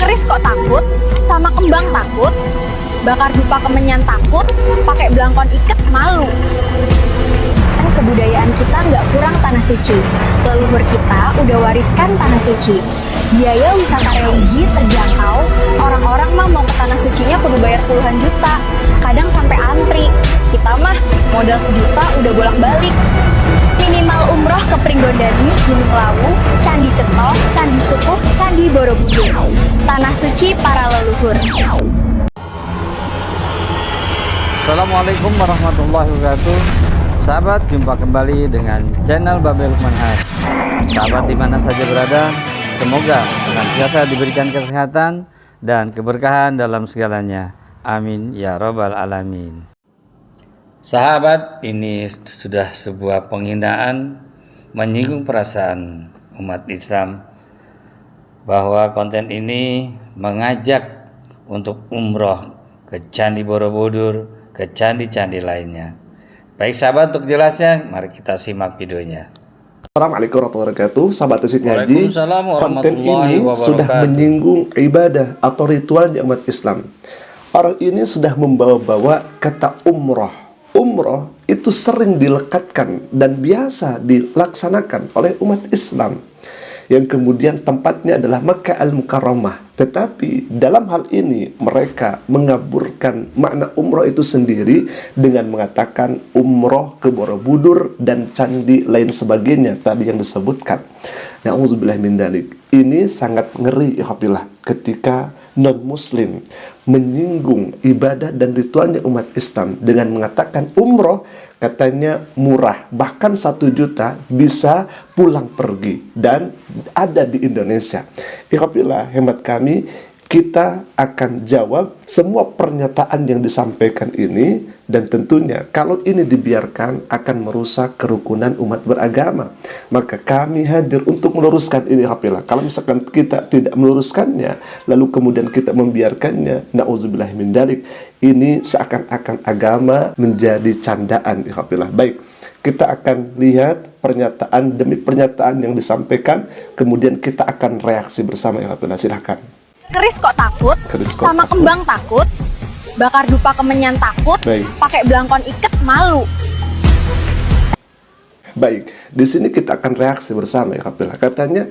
Keris kok takut, sama kembang takut, bakar dupa kemenyan takut, pakai belangkon iket malu. Kan kebudayaan kita nggak kurang tanah suci. Leluhur kita udah wariskan tanah suci. Biaya wisata religi terjangkau, orang-orang mah mau ke tanah sucinya kudu bayar puluhan juta. Kadang sampai antri. Kita mah modal sejuta udah bolak-balik. Minimal umroh ke Pringgondani, Gunung Lawu, Candi Cetol, Candi Sukuh, Candi Borobudur. Tanah suci para leluhur. Assalamualaikum warahmatullahi wabarakatuh. Sahabat, jumpa kembali dengan channel Babel Lukman. Sahabat di mana saja berada, semoga senantiasa diberikan kesehatan dan keberkahan dalam segalanya. Amin ya robbal alamin. Sahabat, ini sudah sebuah penghinaan menyinggung perasaan umat Islam, bahwa konten ini mengajak untuk umroh ke Candi Borobudur, ke candi-candi lainnya. Baik sahabat, untuk jelasnya mari kita simak videonya. Assalamualaikum warahmatullahi wabarakatuh. Sahabat Tesit Ngaji, konten ini sudah wabarakatuh. menyinggung ibadah atau ritualnya umat Islam. Orang ini sudah membawa-bawa kata umroh. Umroh itu sering dilekatkan dan biasa dilaksanakan oleh umat Islam, yang kemudian tempatnya adalah Makkah Al-Mukarramah. Tetapi dalam hal ini mereka mengaburkan makna umroh itu sendiri dengan mengatakan umroh ke Borobudur dan candi lain sebagainya tadi yang disebutkan. Na'udzubillah min dzalik. Ini sangat ngeri ya ketika non-muslim menyinggung ibadah dan ritualnya umat Islam dengan mengatakan umroh katanya murah, bahkan 1 juta bisa pulang pergi dan ada di Indonesia. Ikhwafillah, hemat kami, kita akan jawab semua pernyataan yang disampaikan ini, dan tentunya kalau ini dibiarkan akan merusak kerukunan umat beragama. Maka kami hadir untuk meluruskan ini. Kalau misalkan kita tidak meluruskannya lalu kemudian kita membiarkannya, na'udzubillah min dzalik, ini seakan-akan agama menjadi candaan. Baik, kita akan lihat pernyataan demi pernyataan yang disampaikan, kemudian kita akan reaksi bersama. Silahkan. Keris kok takut, sama kembang takut, bakar dupa kemenyan takut, pakai belangkon iket malu. Baik, di sini kita akan reaksi bersama ya Kapila. Katanya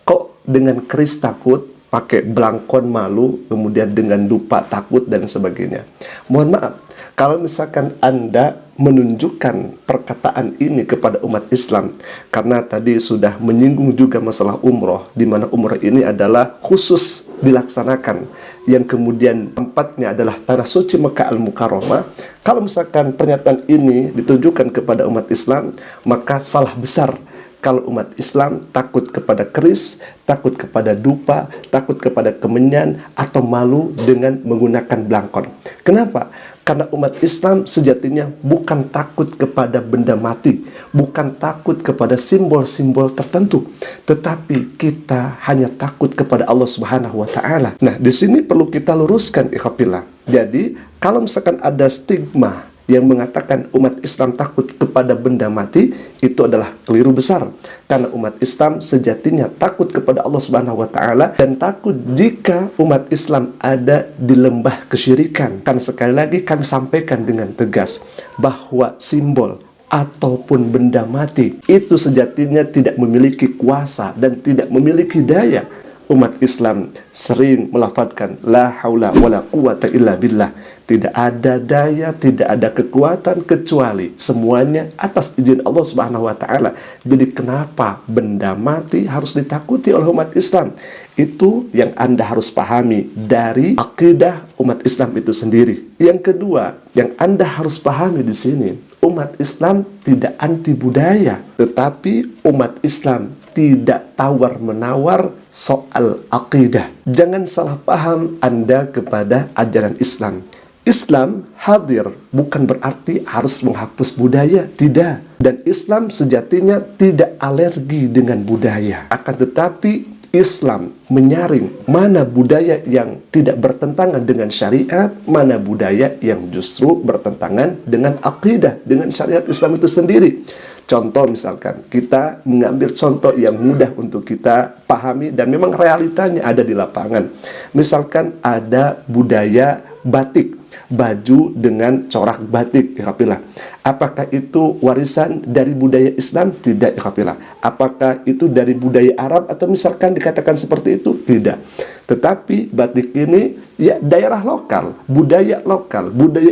kok dengan keris takut, pakai belangkon malu, kemudian dengan dupa takut dan sebagainya. Mohon maaf, kalau misalkan Anda menunjukkan perkataan ini kepada umat Islam, karena tadi sudah menyinggung juga masalah umroh, di mana umroh ini adalah khusus dilaksanakan, yang kemudian tempatnya adalah tanah suci Makkah Al-Mukarramah. Kalau misalkan pernyataan ini ditujukan kepada umat Islam, maka salah besar kalau umat Islam takut kepada keris, takut kepada dupa, takut kepada kemenyan, atau malu dengan menggunakan belangkon. Kenapa? Karena umat Islam sejatinya bukan takut kepada benda mati, bukan takut kepada simbol-simbol tertentu, tetapi kita hanya takut kepada Allah Subhanahu wa Ta'ala. Nah, di sini perlu kita luruskan, ikhwafillah. Jadi, kalau misalkan ada stigma yang mengatakan umat Islam takut kepada benda mati, itu adalah keliru besar. Karena umat Islam sejatinya takut kepada Allah Subhanahu wa Ta'ala, dan takut jika umat Islam ada di lembah kesyirikan. Kan sekali lagi kami sampaikan dengan tegas bahwa simbol ataupun benda mati itu sejatinya tidak memiliki kuasa dan tidak memiliki daya. Umat Islam sering melafadzkan la haula wala quwata illa billah. Tidak ada daya, tidak ada kekuatan kecuali semuanya atas izin Allah Subhanahu wa Ta'ala. Jadi kenapa benda mati harus ditakuti oleh umat Islam? Itu yang Anda harus pahami dari akidah umat Islam itu sendiri. Yang kedua, yang Anda harus pahami di sini, umat Islam tidak anti budaya, tetapi umat Islam tidak tawar-menawar soal akidah. Jangan salah paham Anda kepada ajaran Islam. Islam hadir bukan berarti harus menghapus budaya, tidak. Dan Islam sejatinya tidak alergi dengan budaya. Akan tetapi Islam menyaring mana budaya yang tidak bertentangan dengan syariat, mana budaya yang justru bertentangan dengan akidah, dengan syariat Islam itu sendiri. Contoh misalkan, kita mengambil contoh yang mudah untuk kita pahami dan memang realitanya ada di lapangan. Misalkan ada budaya batik, baju dengan corak batik, ikhwafillah. Apakah itu warisan dari budaya Islam? Tidak, ikhwafillah. Apakah itu dari budaya Arab atau misalkan dikatakan seperti itu? Tidak. Tetapi batik ini ya daerah lokal, budaya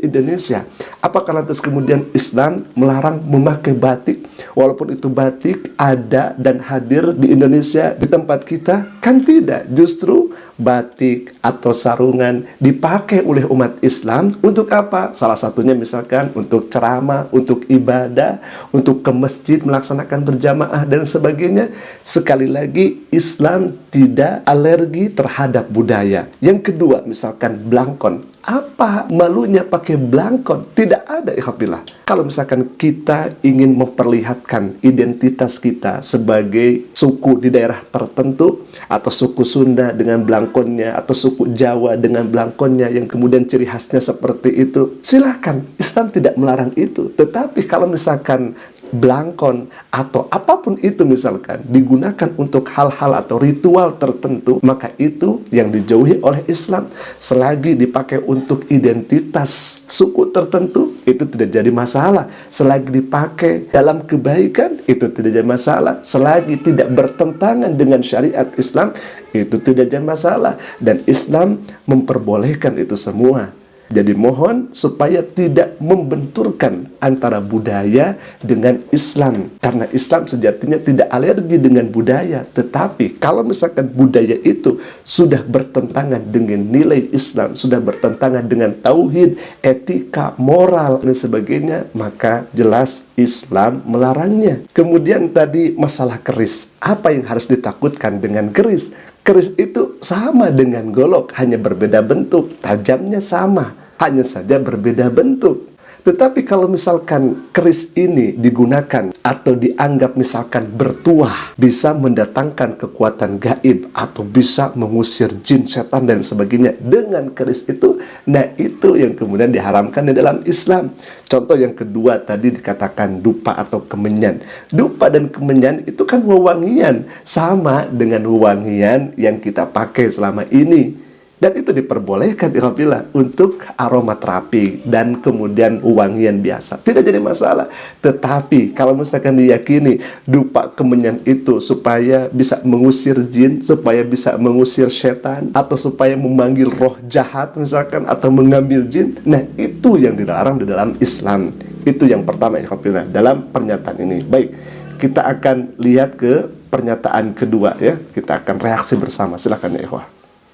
Indonesia. Apakah lantas kemudian Islam melarang memakai batik? Walaupun itu batik ada dan hadir di Indonesia, di tempat kita, kan tidak. Justru batik atau sarungan dipakai oleh umat Islam untuk apa? Salah satunya misalkan untuk ceramah, untuk ibadah, untuk ke masjid melaksanakan berjamaah dan sebagainya. Sekali lagi, Islam tidak alergi terhadap budaya. Yang kedua, misalkan belangkon. Apa malunya pakai belangkon? Tidak ada, ikhwafillah. Kalau misalkan kita ingin memperlihatkan identitas kita sebagai suku di daerah tertentu, atau suku Sunda dengan belangkonnya, atau suku Jawa dengan belangkonnya yang kemudian ciri khasnya seperti itu, silakan. Islam tidak melarang itu. Tetapi kalau misalkan belangkon atau apapun itu misalkan digunakan untuk hal-hal atau ritual tertentu, maka itu yang dijauhi oleh Islam. Selagi dipakai untuk identitas suku tertentu, itu tidak jadi masalah. Selagi dipakai dalam kebaikan, itu tidak jadi masalah. Selagi tidak bertentangan dengan syariat Islam, itu tidak jadi masalah. Dan Islam memperbolehkan itu semua. Jadi mohon supaya tidak membenturkan antara budaya dengan Islam. Karena Islam sejatinya tidak alergi dengan budaya. Tetapi kalau misalkan budaya itu sudah bertentangan dengan nilai Islam, sudah bertentangan dengan tauhid, etika, moral, dan sebagainya, maka jelas Islam melarangnya. Kemudian tadi masalah keris. Apa yang harus ditakutkan dengan keris? Keris itu sama dengan golok, hanya berbeda bentuk, tajamnya sama. Hanya saja berbeda bentuk. Tetapi kalau misalkan keris ini digunakan atau dianggap misalkan bertuah, bisa mendatangkan kekuatan gaib atau bisa mengusir jin, setan dan sebagainya dengan keris itu, nah itu yang kemudian diharamkan di dalam Islam. Contoh yang kedua tadi dikatakan dupa atau kemenyan. Dupa dan kemenyan itu kan wewangian, sama dengan wewangian yang kita pakai selama ini. Dan itu diperbolehkan ikhwafillah untuk aromaterapi dan kemudian wangian biasa. Tidak jadi masalah. Tetapi kalau misalkan diyakini dupa kemenyan itu supaya bisa mengusir jin, supaya bisa mengusir setan, atau supaya memanggil roh jahat misalkan, atau mengambil jin, nah itu yang dilarang di dalam Islam. Itu yang pertama ikhwafillah dalam pernyataan ini. Baik, kita akan lihat ke pernyataan kedua ya. Kita akan reaksi bersama. Silakan ya ikhwah.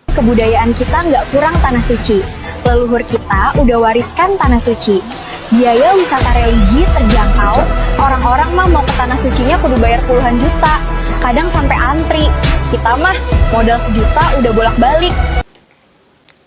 Kebudayaan kita nggak kurang tanah suci. Leluhur kita udah wariskan tanah suci. Biaya wisata religi terjangkau. Orang-orang mah mau ke tanah sucinya kudu bayar puluhan juta. Kadang sampai antri. Kita mah modal sejuta udah bolak-balik.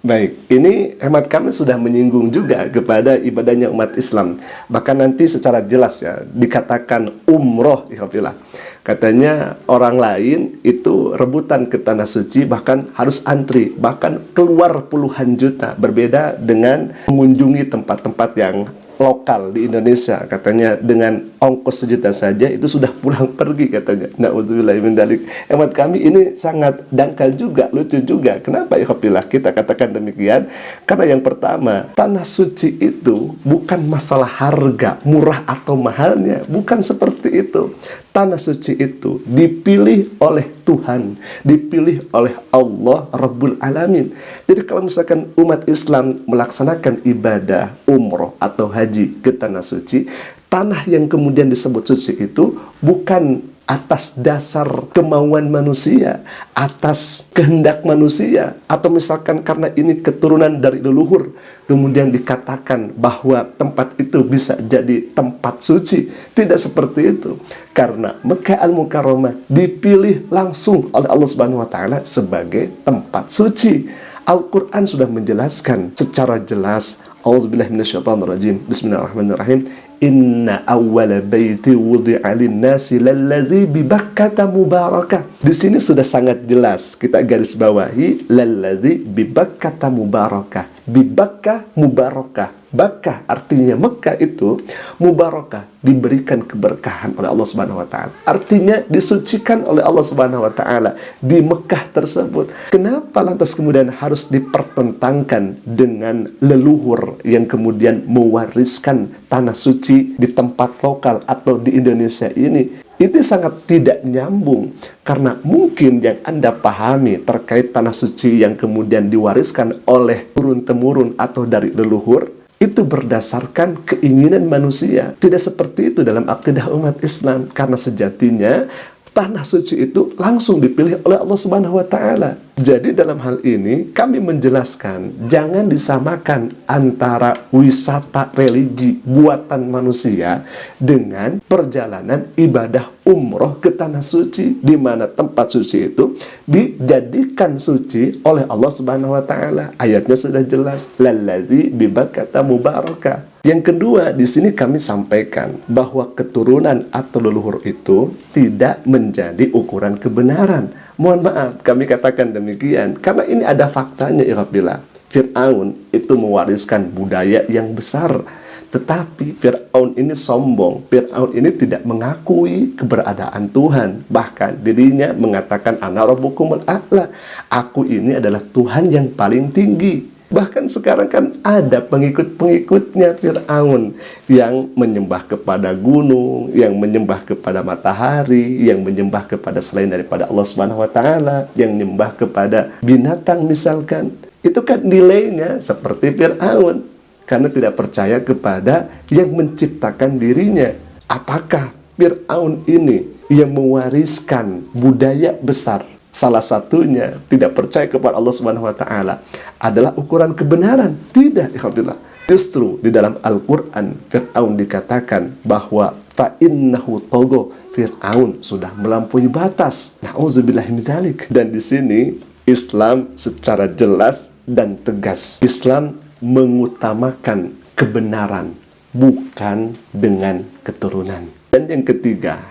Baik, ini hemat kami sudah menyinggung juga kepada ibadahnya umat Islam. Bahkan nanti secara jelas ya dikatakan umroh ikhwafillah. Katanya orang lain itu rebutan ke tanah suci bahkan harus antri, bahkan keluar puluhan juta. Berbeda dengan mengunjungi tempat-tempat yang lokal di Indonesia, katanya dengan ongkos sejuta saja itu sudah pulang pergi katanya. Na'udzubillah min dzalik. Hemat kami ini sangat dangkal juga, lucu juga. Kenapa ikhwafillah kita katakan demikian? Karena yang pertama, tanah suci itu bukan masalah harga, murah atau mahalnya, bukan seperti itu. Tanah suci itu dipilih oleh Tuhan, dipilih oleh Allah Rabbul Alamin. Jadi kalau misalkan umat Islam melaksanakan ibadah umroh atau haji ke tanah suci, tanah yang kemudian disebut suci itu bukan atas dasar kemauan manusia, atas kehendak manusia, atau misalkan karena ini keturunan dari leluhur, kemudian dikatakan bahwa tempat itu bisa jadi tempat suci. Tidak seperti itu. Karena Mekah Al-Mukarramah dipilih langsung oleh Allah Subhanahu wa taala sebagai tempat suci. Al-Qur'an sudah menjelaskan secara jelas. A'udzubillahi minasyaitonirrajim. Bismillahirrahmanirrahim. Inna awwala baiti wudi'a lin-nasi lalladzi bi Bakkata mubarakah. Di sini sudah sangat jelas kita garis bawahi lalladzi bi Bakkata mubarakah. Bi Bakkah mubarakah. Bakkah artinya Mekah itu mubarakah, diberikan keberkahan oleh Allah Subhanahu wa taala. Artinya disucikan oleh Allah Subhanahu wa taala di Mekah tersebut. Kenapa lantas kemudian harus dipertentangkan dengan leluhur yang kemudian mewariskan tanah suci di tempat lokal atau di Indonesia ini? Itu sangat tidak nyambung, karena mungkin yang Anda pahami terkait tanah suci yang kemudian diwariskan oleh turun-temurun atau dari leluhur itu berdasarkan keinginan manusia. Tidak seperti itu dalam akidah umat Islam, karena sejatinya tanah suci itu langsung dipilih oleh Allah Subhanahu wa taala. Jadi dalam hal ini kami menjelaskan jangan disamakan antara wisata religi buatan manusia dengan perjalanan ibadah umroh ke tanah suci, di mana tempat suci itu dijadikan suci oleh Allah Subhanahu wa taala. Ayatnya sudah jelas, lalladzi bibakkata mubaraka. Yang kedua, di sini kami sampaikan bahwa keturunan atau leluhur itu tidak menjadi ukuran kebenaran. Mohon maaf, kami katakan demikian karena ini ada faktanya, ikhwafillah. Fir'aun itu mewariskan budaya yang besar, tetapi Fir'aun ini sombong. Fir'aun ini tidak mengakui keberadaan Tuhan. Bahkan dirinya mengatakan ana rabbukumul a'la. Aku ini adalah Tuhan yang paling tinggi. Bahkan sekarang kan ada pengikut-pengikutnya Fir'aun yang menyembah kepada gunung, yang menyembah kepada matahari, yang menyembah kepada selain daripada Allah Subhanahu wa taala, yang menyembah kepada binatang misalkan. Itu kan nilainya seperti Fir'aun, karena tidak percaya kepada yang menciptakan dirinya. Apakah Fir'aun ini yang mewariskan budaya besar? Salah satunya tidak percaya kepada Allah Subhanahu wa taala adalah ukuran kebenaran. Tidak, ikhwatillah. Justru di dalam Al-Qur'an Fir'aun dikatakan bahwa fa innahu tagha, Fir'aun sudah melampaui batas. Nauzubillahi min dzalik. Dan di sini Islam secara jelas dan tegas. Islam mengutamakan kebenaran, bukan dengan keturunan. Dan yang ketiga,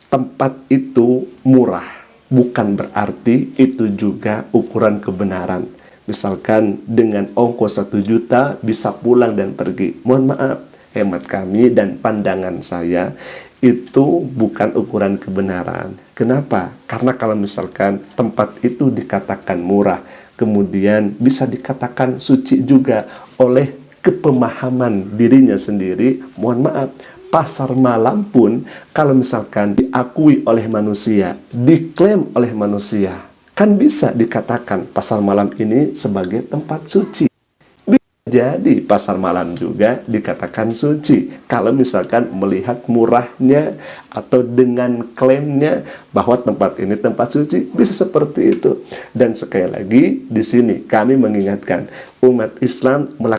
tempat itu murah. Bukan berarti itu juga ukuran kebenaran. Misalkan dengan ongkos 1 juta bisa pulang dan pergi. Mohon maaf, hemat kami dan pandangan saya, itu bukan ukuran kebenaran. Kenapa? Karena kalau misalkan tempat itu dikatakan murah, kemudian bisa dikatakan suci juga oleh kepemahaman dirinya sendiri, mohon maaf, pasar malam pun kalau misalkan diakui oleh manusia, diklaim oleh manusia, kan bisa dikatakan pasar malam ini sebagai tempat suci. Bisa jadi pasar malam juga dikatakan suci kalau misalkan melihat murahnya atau dengan klaimnya bahwa tempat ini tempat suci, bisa seperti itu. Dan sekali lagi di sini kami mengingatkan umat Islam melakukan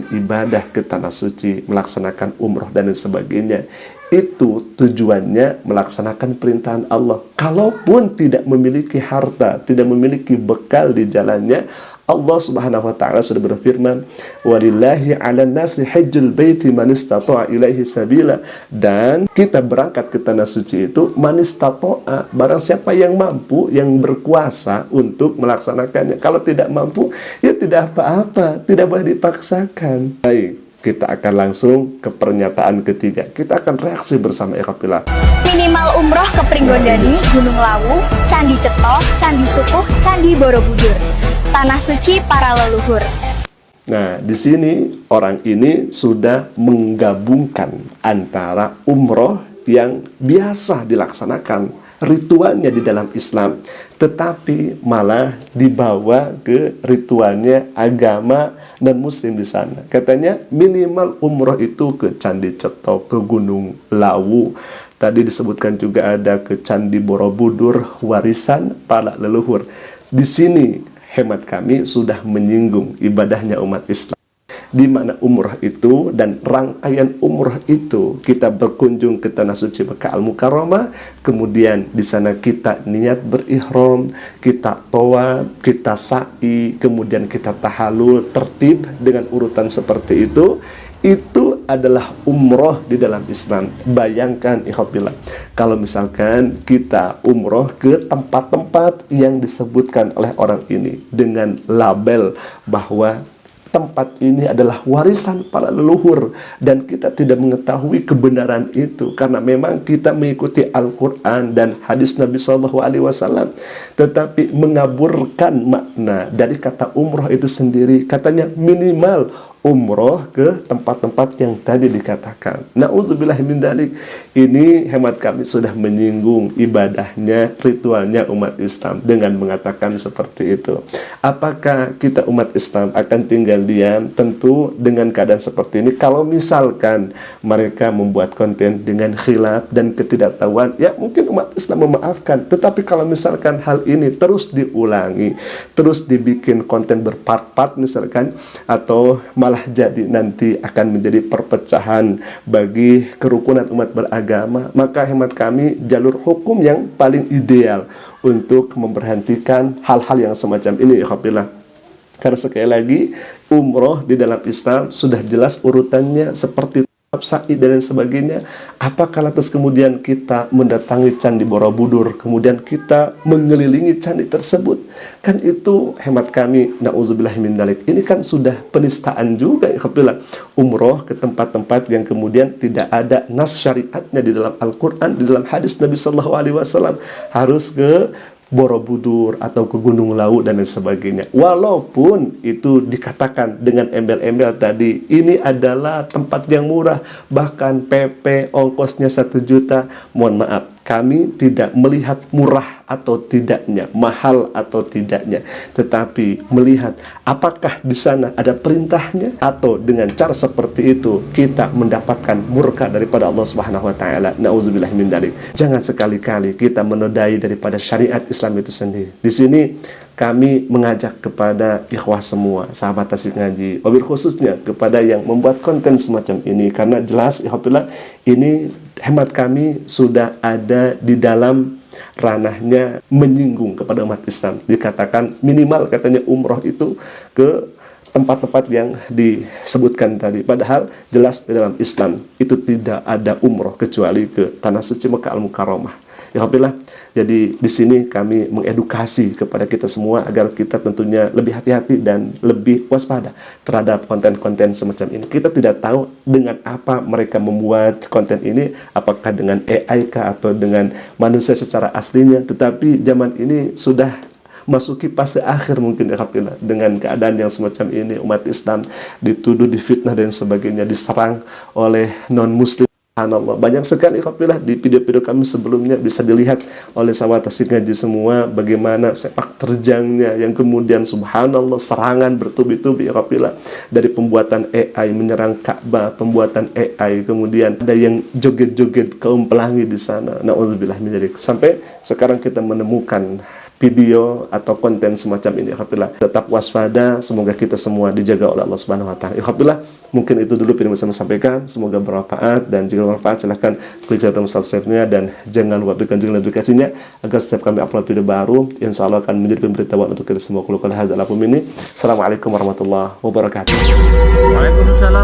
ibadah ke tanah suci, melaksanakan umroh dan lain sebagainya, itu tujuannya melaksanakan perintahan Allah. Kalaupun tidak memiliki harta, tidak memiliki bekal di jalannya, Allah Subhanahu wa taala sudah berfirman, walillahi 'alan nasi hajjul baiti man istata'a ilaihi sabila. Dan kita berangkat ke tanah suci itu man istata'a, barang siapa yang mampu, yang berkuasa untuk melaksanakannya. Kalau tidak mampu, ya tidak apa-apa, tidak boleh dipaksakan. Baik, kita akan langsung ke pernyataan ketiga. Kita akan reaksi bersama, ikhwafillah. Minimal umroh ke Pringgondani, Gunung Lawu, Candi Ceto, Candi Sukuh, Candi Borobudur. Tanah suci para leluhur. Nah, di sini orang ini sudah menggabungkan antara umroh yang biasa dilaksanakan, ritualnya di dalam Islam, tetapi malah dibawa ke ritualnya agama dan muslim di sana. Katanya minimal umroh itu ke Candi Ceto, ke Gunung Lawu. Tadi disebutkan juga ada ke Candi Borobudur, warisan para leluhur. Di sini hemat kami sudah menyinggung ibadahnya umat Islam, di mana umrah itu dan rangkaian umrah itu kita berkunjung ke tanah suci Mekah Al-Mukarramah, kemudian di sana kita niat berihram, kita tawaf, kita sa'i, kemudian kita tahalul, tertib dengan urutan seperti itu adalah umroh di dalam Islam. Bayangkan, ikhwafillah, kalau misalkan kita umroh ke tempat-tempat yang disebutkan oleh orang ini dengan label bahwa tempat ini adalah warisan para leluhur dan kita tidak mengetahui kebenaran itu karena memang kita mengikuti Al-Quran dan hadis Nabi SAW, tetapi mengaburkan makna dari kata umroh itu sendiri. Katanya minimal umroh ke tempat-tempat yang tadi dikatakan. Na'udzubillah min dzalik. Ini hemat kami sudah menyinggung ibadahnya, ritualnya umat Islam dengan mengatakan seperti itu. Apakah kita umat Islam akan tinggal diam? Tentu dengan keadaan seperti ini. Kalau misalkan mereka membuat konten dengan khilaf dan ketidaktahuan, ya mungkin umat Islam memaafkan. Tetapi kalau misalkan hal ini terus diulangi, terus dibikin konten berpart-part misalkan, atau malah jadi nanti akan menjadi perpecahan bagi kerukunan umat beragama, maka hemat kami jalur hukum yang paling ideal untuk memberhentikan hal-hal yang semacam ini, ikhwafillah. Karena sekali lagi, umroh di dalam Islam sudah jelas urutannya seperti sa'i dan lain sebagainya. Apakah lantas kemudian kita mendatangi Candi Borobudur, kemudian kita mengelilingi candi tersebut? Kan itu hemat kami, na'udzubillah min dzalik. Ini kan sudah penistaan juga, ikhwafillah. Umroh ke tempat-tempat yang kemudian tidak ada nas syariatnya di dalam Al-Quran, di dalam hadis Nabi SAW. Harus ke Borobudur atau ke Gunung Lawu dan lain sebagainya. Walaupun itu dikatakan dengan embel-embel tadi, ini adalah tempat yang murah, bahkan PP ongkosnya 1 juta. Mohon maaf, kami tidak melihat murah atau tidaknya, mahal atau tidaknya, tetapi melihat apakah di sana ada perintahnya, atau dengan cara seperti itu kita mendapatkan murka daripada Allah Subhanahu wa taala. Nauzubillah min dzalik. Jangan sekali-kali kita menodai daripada syariat Islam itu sendiri. Di sini kami mengajak kepada ikhwah semua, sahabat Tasik Ngaji, wabil khususnya kepada yang membuat konten semacam ini, karena jelas ikhwafillah ini hemat kami sudah ada di dalam ranahnya menyinggung kepada umat Islam. Dikatakan minimal katanya umroh itu ke tempat-tempat yang disebutkan tadi. Padahal jelas di dalam Islam itu tidak ada umroh kecuali ke Tanah Suci Mekah Al-Mukarramah. Ya Alhamdulillah, jadi di sini kami mengedukasi kepada kita semua agar kita tentunya lebih hati-hati dan lebih waspada terhadap konten-konten semacam ini. Kita tidak tahu dengan apa mereka membuat konten ini, apakah dengan AI kah atau dengan manusia secara aslinya. Tetapi zaman ini sudah masuki fase akhir mungkin, alhamdulillah, dengan keadaan yang semacam ini. Umat Islam dituduh, difitnah dan sebagainya, diserang oleh non-muslim. Subhanallah, banyak sekali alhamdulillah di video-video kami sebelumnya bisa dilihat oleh sahabat Tasik Ngaji semua bagaimana sepak terjangnya yang kemudian subhanallah serangan bertubi-tubi alhamdulillah, dari pembuatan AI menyerang Ka'bah, pembuatan AI kemudian ada yang joget-joget kaum pelangi di sana. Nauzubillah min dzalik. Sampai sekarang kita menemukan video atau konten semacam ini. Alhamdulillah, tetap waspada, semoga kita semua dijaga oleh Allah Subhanahu wa taala. Alhamdulillah, mungkin itu dulu yang bisa saya sampaikan, semoga bermanfaat, dan jika bermanfaat silahkan klik tombol subscribe-nya dan jangan lupa berikan juga notifikasinya agar setiap kami upload video baru insya Allah akan menjadi pemberitahuan untuk kita semua. Assalamualaikum warahmatullahi wabarakatuh. Waalaikumsalam